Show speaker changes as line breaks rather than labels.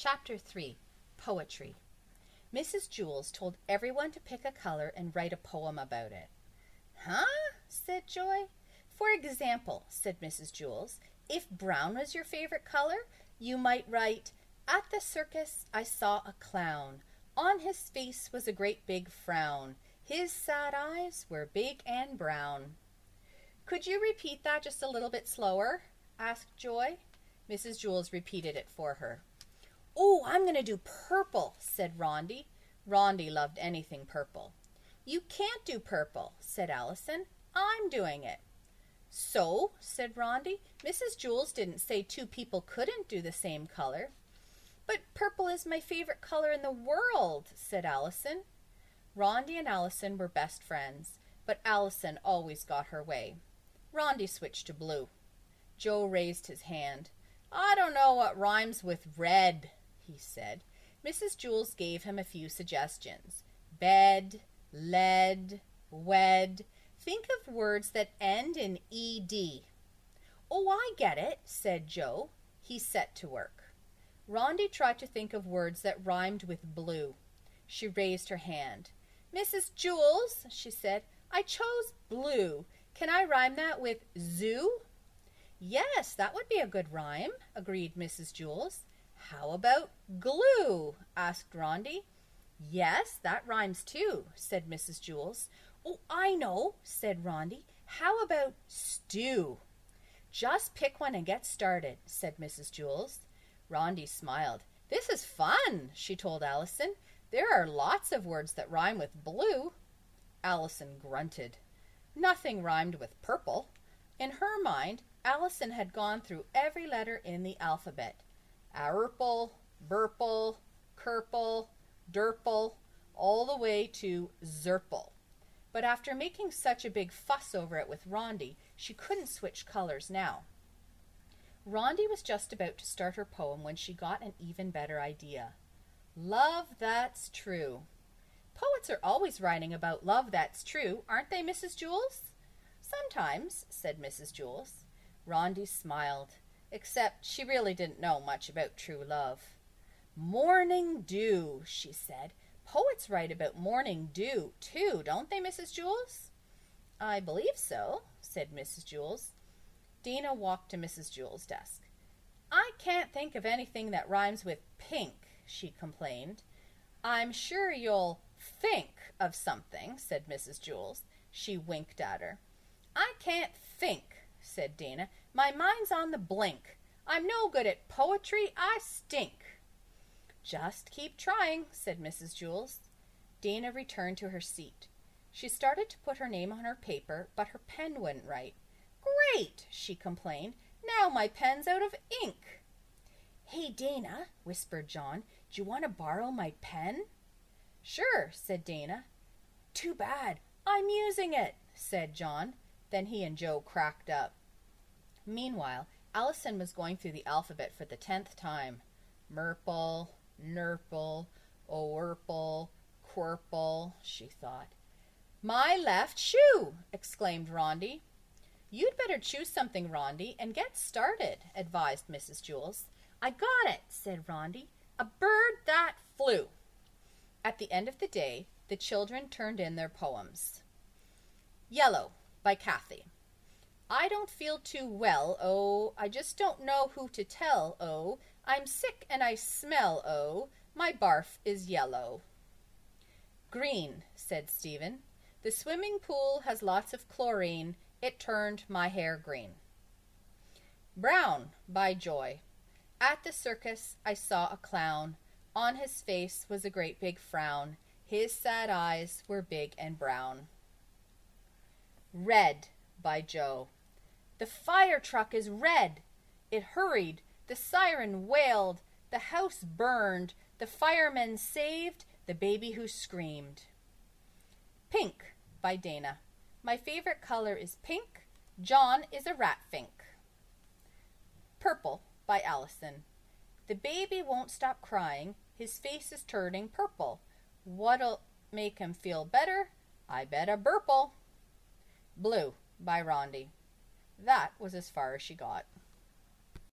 Chapter 3. Poetry. Mrs. Jules told everyone to pick a color and write a poem about it. "Huh?" said Joy. "For example," said Mrs. Jules, "if brown was your favorite color, you might write, 'At the circus I saw a clown. On his face was a great big frown. His sad eyes were big and brown.'" "Could you repeat that just a little bit slower?" asked Joy. Mrs. Jules repeated it for her. "Oh, I'm going to do purple," said Rondi. Rondi loved anything purple. "You can't do purple," said Allison. "I'm doing it." "So," said Rondi, "Mrs. Jules didn't say two people couldn't do the same color." "But purple is my favorite color in the world," said Allison. Rondi and Allison were best friends, but Allison always got her way. Rondi switched to blue. Joe raised his hand. "I don't know what rhymes with red," he said. Mrs. Jules gave him a few suggestions. Bed, lead, wed. Think of words that end in ed. "Oh, I get it," said Joe. He set to work. Rondi tried to think of words that rhymed with blue. She raised her hand. "Mrs. Jules," she said, "I chose blue. Can I rhyme that with zoo?" "Yes, that would be a good rhyme," agreed Mrs. Jules. "How about glue?" asked Rondi. "Yes, that rhymes too," said Mrs. Jules. "Oh, I know," said Rondi. "How about stew?" "Just pick one and get started," said Mrs. Jules. Rondi smiled. "This is fun," she told Allison. "There are lots of words that rhyme with blue." Allison grunted. Nothing rhymed with purple. In her mind, Allison had gone through every letter in the alphabet. Arpel, burple, kerple, derple, all the way to zerple. But after making such a big fuss over it with Rondi, she couldn't switch colors now. Rondi was just about to start her poem when she got an even better idea. Love that's true. Poets are always writing about love that's true, aren't they, Mrs. Jules? Sometimes, said Mrs. Jules. Rondi smiled, except she really didn't know much about true love. Morning dew, she said. Poets write about morning dew, too, don't they, Mrs. Jules? I believe so, said Mrs. Jules. Dina walked to Mrs. Jules' desk. I can't think of anything that rhymes with pink, she complained. I'm sure you'll think of something, said Mrs. Jules. She winked at her. I can't think, said Dina. My mind's on the blink. I'm no good at poetry. I stink. Just keep trying, said Mrs. Jules. Dana returned to her seat. She started to put her name on her paper, but her pen wouldn't write. Great, she complained. Now my pen's out of ink. Hey, Dana, whispered John, do you want to borrow my pen? Sure, said Dana. Too bad. I'm using it, said John. Then he and Joe cracked up. Meanwhile, Allison was going through the alphabet for the 10th time. Merple, nurple, oerple, quirple, she thought. My left shoe, exclaimed Rondi. You'd better choose something, Rondi, and get started, advised Mrs. Jules. I got it, said Rondi. A bird that flew. At the end of the day, the children turned in their poems. Yellow, by Kathy. I don't feel too well, oh, I just don't know who to tell, oh, I'm sick and I smell, oh, my barf is yellow. Green, said Stephen. The swimming pool has lots of chlorine, it turned my hair green. Brown, by Joy. At the circus I saw a clown. On his face was a great big frown. His sad eyes were big and brown. Red, by Joe. The fire truck is red. It hurried. The siren wailed. The house burned. The firemen saved the baby who screamed. Pink, by Dana. My favorite color is pink. John is a ratfink. Purple, by Allison. The baby won't stop crying. His face is turning purple. What'll make him feel better? I bet a burple. Blue, by Rondi. That was as far as she got.